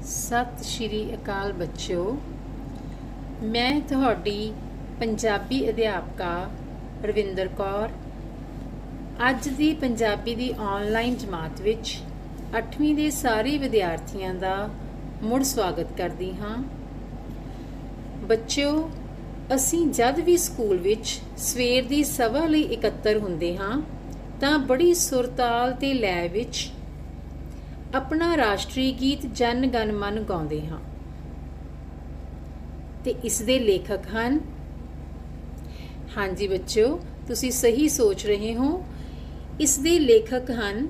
सत श्री अकाल बच्चों, मैं तुहाडी पंजाबी अध्यापका रविंदर कौर अज दी पंजाबी दी ऑनलाइन जमात विच 8वीं दे सारे विद्यार्थियों का मुड़ स्वागत करदी हाँ। बच्चों, असीं जद भी स्कूल विच सवेर दी सभा लई इकत्तर हुंदे हाँ तां बड़ी सुरताल ते लय विच अपना राष्ट्रीय गीत जन गण मन गाउंदे हाँ ते इस दे लेखक हन। हाँ जी बच्चों, तुसी सही सोच रहे हो, इस दे लेखक हन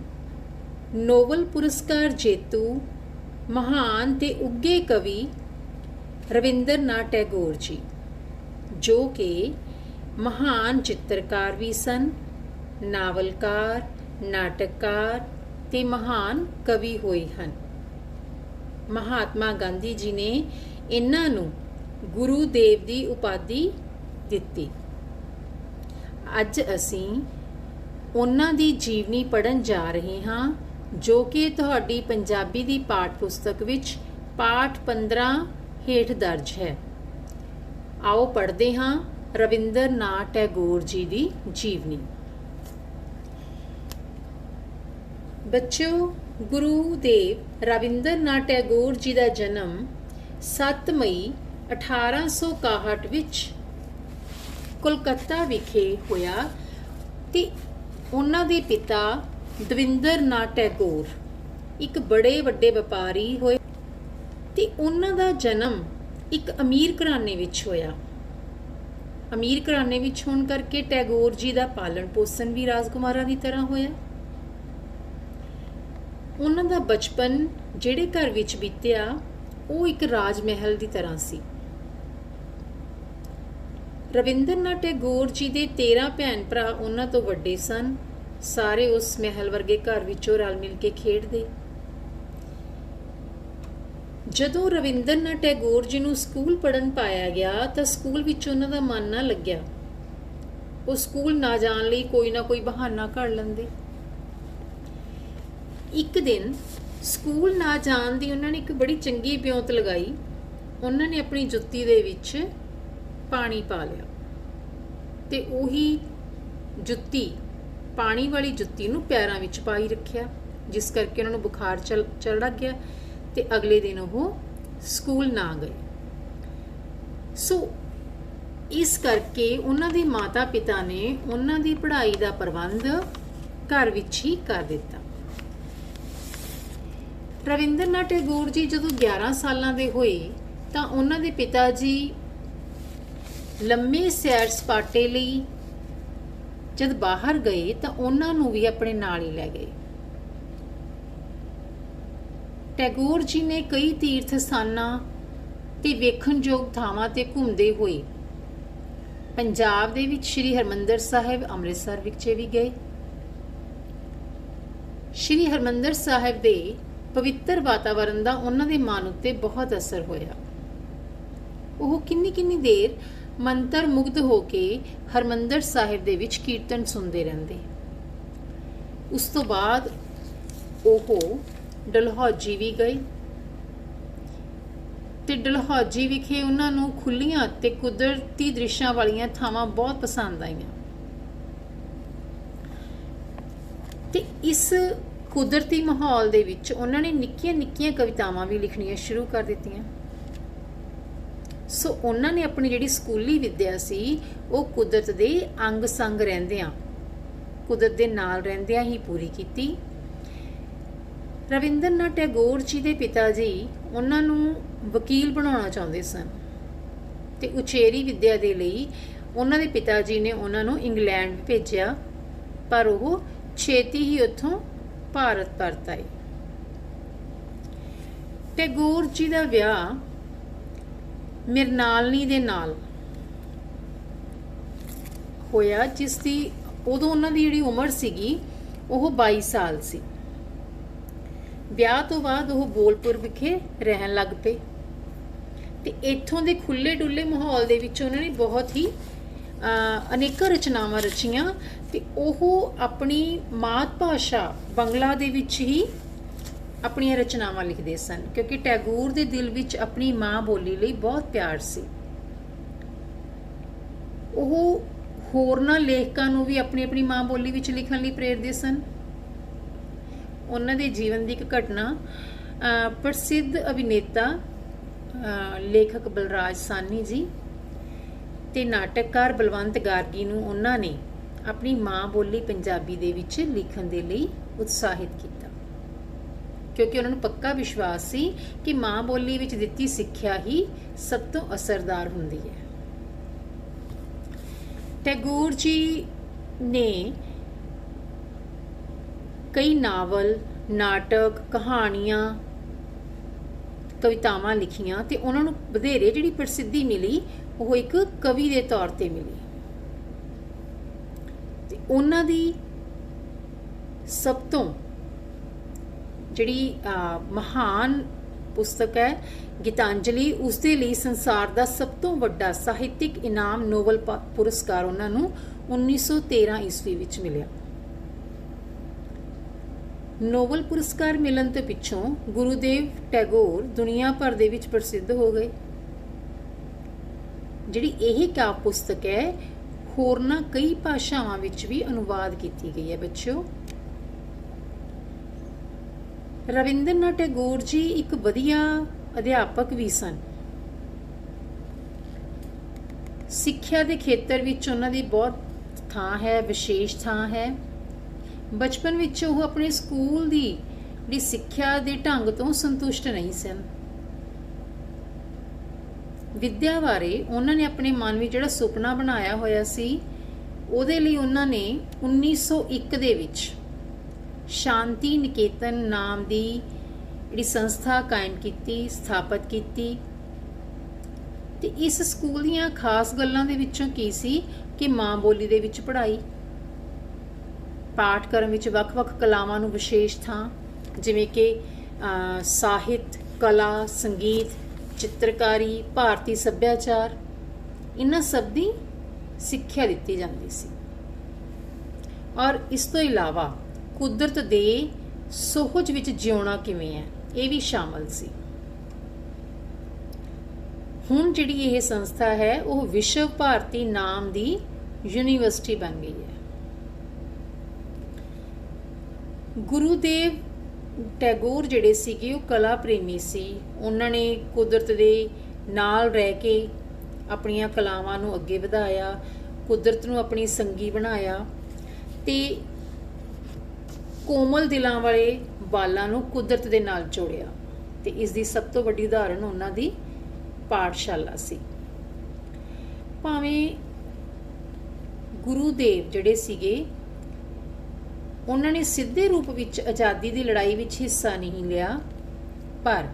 नोबल पुरस्कार जेतू महान ते उगे कवि रविंद्रनाथ टैगोर जी, जो कि महान चित्रकार भी सन, नावलकार, नाटककार ते महान कवि होए हन। महात्मा गांधी जी ने इन्हां नूं गुरुदेव दी उपाधि दित्ती। अज असीं उन्हां दी जीवनी पढ़न जा रहे हाँ, जो कि तुहाडी पंजाबी दी पाठ पुस्तक विच पाठ 15 हेठ दर्ज है। आओ पढ़दे हाँ रविंद्रनाथ टैगोर जी दी जीवनी। बच्चों, गुरुदेव रविंद्रनाथ टैगोर जी का जन्म 7 मई 1861 विच कोलकाता विखे होया ते उन्हां दे पिता दविंद्रनाथ टैगोर एक बड़े वड्डे व्यापारी होए ते उन्हां दा जन्म एक अमीर घराने विच होया। अमीर घराने विच होण करके टैगोर जी का पालन पोषण भी राजकुमारां दी तरह होया। उन्हां दा बचपन जिहड़े घर विच बीतिया वो एक राज महल की तरह सी। रविंद्रनाथ टैगोर जी दे 13 भैन भरा उन्हां तो वड्डे सन। सारे उस महल वर्गे घर विचों रल मिल के खेडदे। जदों रविंद्रनाथ टैगोर जी नूं स्कूल पढ़न पाया गया तो स्कूल विच उन्हां दा मन ना लग्या। वो स्कूल ना जाण लई कोई ना कोई बहाना घड़ लैंदे। एक दिन स्कूल ना जाण दी उन्होंने एक बड़ी चंगी ब्योंत लगाई। उन्होंने अपनी जुत्ती दे विच पानी पा लिया ते उही जुत्ती पानी वाली जुत्ती नूं पैरां विच पाई रखिया, जिस करके उन्होंने बुखार चढ़ गया ते अगले दिन वो स्कूल ना गए। सो इस करके उन्हां दे माता पिता ने उन्हां दी पढ़ाई का प्रबंध घर विच ही कर दिता। रविंद्रनाथ टैगोर जी जदों 11 सालां दे होए तां उन्हां दे पिता जी लम्मे सैर सपाटे लई जद बाहर गए तां उन्हां नूं भी अपने नाल ही लै गए। टैगोर जी ने कई तीर्थ स्थानां ते वेखणयोग थावां ते घूमदे होए पंजाब दे विच श्री हरमंदर साहिब अमृतसर विच भी गए। श्री हरमंदर साहिब दे पवित्र वातावरण का उन्हां दे मन उत्ते बहुत असर होया। वो किन्नी किन्नी देर मंत्र मुग्ध होके हरमंदर साहिब दे विच कीर्तन सुनते रहंदे। उस तो बाद वो डलहौजी भी गए ते डलहौजी विखे उन्हां नूं खुलियां ते कुदरती दृश्यां वालियां थावां बहुत पसंद आईयां ते इस कुदरती माहौल दे विच उन्होंने निक्कियां निक्कियां कवितावां भी लिखनियां शुरू कर दित्तियां। सो उन्होंने अपनी जिहड़ी स्कूली विद्या सी वो कुदरत दे अंग संग रहिंदियां, कुदरत दे नाल रहिंदियां ही पूरी कीती। रविंद्रनाथ टैगोर जी दे पिता जी उन्हां नूं वकील बनाउणा चाहुंदे सन ते उचेरी विद्या दे लई उन्हां दे पिता जी ने उन्हां नूं इंग्लैंड भेजिया, पर वो छेती ही उत्थों भारत परत आए। टैगोर जी का विआह मिरनालनी दे नाल होया, जिसकी उदों उन्हां दी जिहड़ी उम्र सीगी वो 22 साल सी। विआह तो बाद वो बोलपुर विखे रहन लग पे ते इत्थों दे खुले डुले माहौल दे विच उन्होंने बहुत ही अनेक रचनावां रचियां ते ओह अपनी मात भाषा बंगला दे विच ही ਆਪਣੀਆਂ ਰਚਨਾਵਾਂ ਲਿਖਦੇ ਸਨ, ਕਿਉਂਕਿ ਟੈਗੋਰ ਦੇ ਦਿਲ ਵਿੱਚ ਆਪਣੀ ਮਾਂ ਬੋਲੀ ਲਈ ਬਹੁਤ ਪਿਆਰ ਸੀ। ਉਹ ਹੋਰਨਾਂ ਲੇਖਕਾਂ ਨੂੰ ਵੀ ਆਪਣੀ ਆਪਣੀ ਮਾਂ ਬੋਲੀ ਵਿੱਚ ਲਿਖਣ ਲਈ ਪ੍ਰੇਰਦੇ ਸਨ। ਉਹਨਾਂ ਦੇ ਜੀਵਨ ਦੀ ਇੱਕ ਘਟਨਾ ਪ੍ਰਸਿੱਧ ਅਭਿਨੇਤਾ ਲੇਖਕ ਬਲਰਾਜ ਸਾਹਨੀ ਜੀ ਤੇ ਨਾਟਕਕਾਰ ਬਲਵੰਤ ਗਾਰਗੀ ਨੂੰ ਉਹਨਾਂ ਨੇ ਆਪਣੀ ਮਾਂ ਬੋਲੀ ਪੰਜਾਬੀ ਦੇ ਵਿੱਚ ਲਿਖਣ ਦੇ ਲਈ ਉਤਸ਼ਾਹਿਤ ਕੀਤਾ, ਕਿਉਂਕਿ ਉਹਨਾਂ ਨੂੰ ਪੱਕਾ ਵਿਸ਼ਵਾਸ ਸੀ ਕਿ ਮਾਂ ਬੋਲੀ ਵਿੱਚ ਦਿੱਤੀ ਸਿੱਖਿਆ ਹੀ ਸਭ ਤੋਂ ਅਸਰਦਾਰ ਹੁੰਦੀ ਹੈ। ਟੈਗੋਰ ਜੀ ਨੇ ਕਈ ਨਾਵਲ, ਨਾਟਕ, ਕਹਾਣੀਆਂ, ਕਵਿਤਾਵਾਂ ਲਿਖੀਆਂ ਤੇ ਉਹਨਾਂ ਨੂੰ ਵਧੇਰੇ ਜਿਹੜੀ ਪ੍ਰਸਿੱਧੀ ਮਿਲੀ ਉਹ ਇੱਕ ਕਵੀ ਦੇ ਤੌਰ ਤੇ ਮਿਲੀ। ਤੇ ਉਹਨਾਂ ਦੀ ਸਭ ਤੋਂ ਜਿਹੜੀ ਮਹਾਨ ਪੁਸਤਕ ਹੈ ਗੀਤਾਂਜਲੀ, ਉਸ ਦੇ ਲਈ ਸੰਸਾਰ ਦਾ ਸਭ ਤੋਂ ਵੱਡਾ ਸਾਹਿਤਿਕ ਇਨਾਮ ਨੋਬਲ ਪੁਰਸਕਾਰ ਉਹਨਾਂ ਨੂੰ 1913 ਈਸਵੀ ਵਿੱਚ ਮਿਲਿਆ। ਨੋਬਲ ਪੁਰਸਕਾਰ ਮਿਲਣ ਤੋਂ ਪਿੱਛੋਂ ਗੁਰੂਦੇਵ ਟੈਗੋਰ ਦੁਨੀਆ ਭਰ ਦੇ ਵਿੱਚ ਪ੍ਰਸਿੱਧ ਹੋ ਗਏ। ਜਿਹੜੀ ਇਹ ਕਾਵਿ ਪੁਸਤਕ ਹੈ ਹੋਰਨਾਂ ਕਈ ਭਾਸ਼ਾਵਾਂ ਵਿੱਚ ਵੀ ਅਨੁਵਾਦ ਕੀਤੀ ਗਈ ਹੈ ਬੱਚਿਓ। ਰਵਿੰਦਰਨਾਥ ਟੈਗੋਰ ਜੀ ਇੱਕ ਵਧੀਆ ਅਧਿਆਪਕ ਵੀ ਸਨ। ਸਿੱਖਿਆ ਦੇ ਖੇਤਰ ਵਿੱਚ ਉਹਨਾਂ ਦੀ ਬਹੁਤ ਥਾਂ ਹੈ, ਵਿਸ਼ੇਸ਼ ਥਾਂ ਹੈ। ਬਚਪਨ ਵਿੱਚ ਉਹ ਆਪਣੇ ਸਕੂਲ ਦੀ ਜਿਹੜੀ ਸਿੱਖਿਆ ਦੇ ਢੰਗ ਤੋਂ ਸੰਤੁਸ਼ਟ ਨਹੀਂ ਸਨ। ਵਿਦਿਆ ਬਾਰੇ ਉਹਨਾਂ ਨੇ ਆਪਣੇ ਮਨ ਵਿੱਚ ਜਿਹੜਾ ਸੁਪਨਾ ਬਣਾਇਆ ਹੋਇਆ ਸੀ, ਉਹਦੇ ਲਈ ਉਹਨਾਂ ਨੇ 1901 ਦੇ ਵਿੱਚ ਸ਼ਾਂਤੀ ਨਿਕੇਤਨ ਨਾਮ ਦੀ ਜਿਹੜੀ ਸੰਸਥਾ ਕਾਇਮ ਕੀਤੀ, ਸਥਾਪਿਤ ਕੀਤੀ। ਤੇ ਇਸ ਸਕੂਲ ਦੀਆਂ ਖਾਸ ਗੱਲਾਂ ਦੇ ਵਿੱਚੋਂ ਕੀ ਸੀ ਕਿ ਮਾਂ ਬੋਲੀ ਦੇ ਵਿੱਚ ਪੜ੍ਹਾਈ, ਪਾਠਕ੍ਰਮ ਵਿੱਚ ਵੱਖ-ਵੱਖ ਕਲਾਵਾਂ ਨੂੰ ਵਿਸ਼ੇਸ਼ ਥਾਂ, ਜਿਵੇਂ ਕਿ ਸਾਹਿਤ, ਕਲਾ, ਸੰਗੀਤ, ਚਿੱਤਰਕਾਰੀ, ਭਾਰਤੀ ਸੱਭਿਆਚਾਰ, ਇਹਨਾਂ ਸਭ ਦੀ ਸਿੱਖਿਆ ਦਿੱਤੀ ਜਾਂਦੀ ਸੀ। ਔਰ ਇਸ ਤੋਂ ਇਲਾਵਾ ਕੁਦਰਤ ਦੇ ਸੋਹਜ ਵਿੱਚ ਜਿਉਣਾ ਕਿਵੇਂ ਹੈ, ਇਹ ਵੀ ਸ਼ਾਮਲ ਸੀ। ਹੁਣ ਜਿਹੜੀ ਇਹ ਸੰਸਥਾ ਹੈ ਉਹ ਵਿਸ਼ਵ ਭਾਰਤੀ ਨਾਮ ਦੀ ਯੂਨੀਵਰਸਿਟੀ ਬਣ ਗਈ ਹੈ। ਗੁਰੂਦੇਵ ਟੈਗੋਰ ਜਿਹੜੇ ਸੀਗੇ ਉਹ ਕਲਾ ਪ੍ਰੇਮੀ ਸੀ। ਉਹਨਾਂ ਨੇ ਕੁਦਰਤ ਦੇ ਨਾਲ ਰਹਿ ਕੇ ਆਪਣੀਆਂ ਕਲਾਵਾਂ ਨੂੰ ਅੱਗੇ ਵਧਾਇਆ, ਕੁਦਰਤ ਨੂੰ ਆਪਣੀ ਸੰਗੀ ਬਣਾਇਆ ਤੇ ਕੋਮਲ ਦਿਲਾਂ ਵਾਲੇ ਬਾਲਾਂ ਨੂੰ ਕੁਦਰਤ ਦੇ ਨਾਲ ਜੋੜਿਆ। ਤੇ ਇਸ ਦੀ ਸਭ ਤੋਂ ਵੱਡੀ ਉਦਾਹਰਣ ਉਹਨਾਂ ਦੀ ਪਾਠਸ਼ਾਲਾ ਸੀ। ਭਾਵੇਂ ਗੁਰੂਦੇਵ ਜਿਹੜੇ ਸੀਗੇ ਉਹਨਾਂ ਨੇ ਸਿੱਧੇ ਰੂਪ ਵਿੱਚ ਆਜ਼ਾਦੀ ਦੀ ਲੜਾਈ ਵਿੱਚ ਹਿੱਸਾ ਨਹੀਂ ਲਿਆ, ਪਰ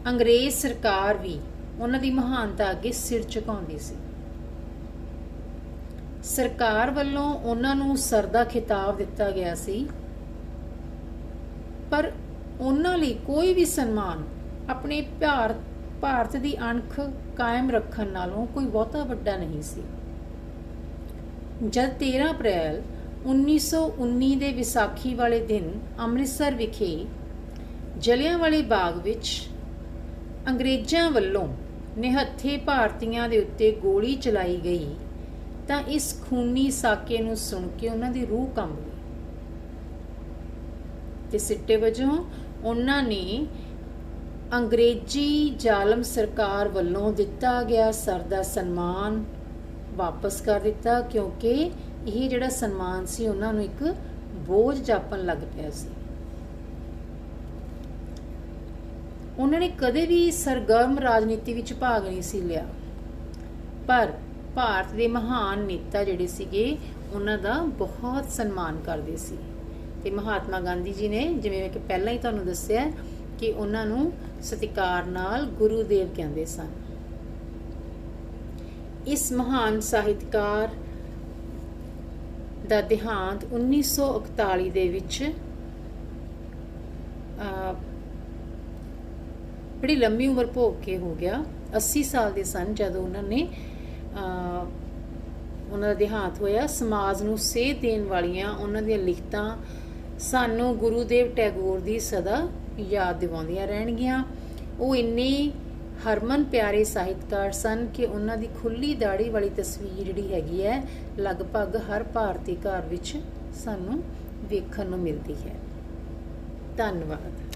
ਅੰਗਰੇਜ਼ ਸਰਕਾਰ ਵੀ ਉਹਨਾਂ ਦੀ ਮਹਾਨਤਾ ਅੱਗੇ ਸਿਰ ਝੁਕਾਉਂਦੀ ਸੀ। ਸਰਕਾਰ ਵੱਲੋਂ ਉਹਨਾਂ ਨੂੰ ਸਰ ਦਾ ਖਿਤਾਬ ਦਿੱਤਾ ਗਿਆ ਸੀ, ਪਰ ਉਹਨਾਂ ਲਈ ਕੋਈ ਵੀ ਸਨਮਾਨ ਆਪਣੇ ਭਾਰਤ ਦੀ ਅਣਖ ਕਾਇਮ ਰੱਖਣ ਨਾਲੋਂ ਕੋਈ ਬਹੁਤਾ ਵੱਡਾ ਨਹੀਂ ਸੀ। ਜਦ 13 ਅਪ੍ਰੈਲ 1919 ਦੇ ਵਿਸਾਖੀ ਵਾਲੇ ਦਿਨ ਅੰਮ੍ਰਿਤਸਰ ਵਿਖੇ ਜਲਿਆਂਵਾਲੇ ਬਾਗ ਵਿੱਚ ਅੰਗਰੇਜ਼ਾਂ ਵੱਲੋਂ ਨਿਹੱਥੇ ਭਾਰਤੀਆਂ ਦੇ ਉੱਤੇ ਗੋਲੀ ਚਲਾਈ ਗਈ ਤਾਂ ਇਸ ਖੂਨੀ ਸਾਕੇ ਨੂੰ ਸੁਣ ਕੇ ਉਹਨਾਂ ਦੀ ਰੂਹ ਕੰਬ ਗਈ ਤੇ ਸਿੱਟੇ ਵਜੋਂ ਉਹਨਾਂ ਨੇ ਅੰਗਰੇਜ਼ੀ ਜ਼ਾਲਮ ਸਰਕਾਰ ਵੱਲੋਂ ਦਿੱਤਾ ਗਿਆ ਸਰ ਦਾ ਸਨਮਾਨ ਵਾਪਸ ਕਰ ਦਿੱਤਾ, ਕਿਉਂਕਿ ਇਹ ਜਿਹੜਾ ਸਨਮਾਨ ਸੀ ਉਹਨਾਂ ਨੂੰ ਇੱਕ ਬੋਝ ਜਾਪਣ ਲੱਗ ਪਿਆ ਸੀ। ਉਹਨਾਂ ਨੇ ਕਦੇ ਵੀ ਸਰਗਰਮ ਰਾਜਨੀਤੀ ਵਿੱਚ ਭਾਗ ਨਹੀਂ ਸੀ ਲਿਆ, ਪਰ ਭਾਰਤ ਦੇ ਮਹਾਨ ਨੇਤਾ ਜਿਹੜੇ ਸੀਗੇ ਉਹਨਾਂ ਦਾ ਬਹੁਤ ਸਨਮਾਨ ਕਰਦੇ ਸੀ। ਤੇ ਮਹਾਤਮਾ ਗਾਂਧੀ ਜੀ ਨੇ, ਜਿਵੇਂ ਕਿ ਪਹਿਲਾਂ ਹੀ ਤੁਹਾਨੂੰ ਦੱਸਿਆ, ਕਿ ਉਹਨਾਂ ਨੂੰ ਸਤਿਕਾਰ ਨਾਲ ਗੁਰੂਦੇਵ ਕਹਿੰਦੇ ਸਨ। ਇਸ ਮਹਾਨ ਸਾਹਿਤਕਾਰ ਦਾ ਦੇਹਾਂਤ 1941 ਦੇ ਵਿੱਚ ਬੜੀ ਲੰਮੀ ਉਮਰ ਭੋਗ ਕੇ ਹੋ ਗਿਆ। 80 ਸਾਲ ਦੇ ਸਨ ਜਦੋਂ ਉਹਨਾਂ ਦਾ ਦੇਹਾਂਤ ਹੋਇਆ। ਸਮਾਜ ਨੂੰ ਸੇਧ ਦੇਣ ਵਾਲੀਆਂ ਉਹਨਾਂ ਦੀਆਂ ਲਿਖਤਾਂ ਸਾਨੂੰ ਗੁਰੂਦੇਵ ਟੈਗੋਰ ਦੀ ਸਦਾ याद दिवाउंदियां रहणगीਆਂ। ਉਹ ਇੰਨੇ ਹਰਮਨ ਪਿਆਰੇ ਸਾਹਿਤਕਾਰ ਸਨ ਕਿ ਉਹਨਾਂ ਦੀ ਖੁੱਲੀ ਦਾੜੀ ਵਾਲੀ ਤਸਵੀਰ ਜਿਹੜੀ ਹੈਗੀ ਹੈ ਲਗਭਗ ਹਰ ਭਾਰਤੀ ਘਰ ਵਿੱਚ ਸਾਨੂੰ ਵੇਖਣ ਨੂੰ ਮਿਲਦੀ ਹੈ। ਧੰਨਵਾਦ।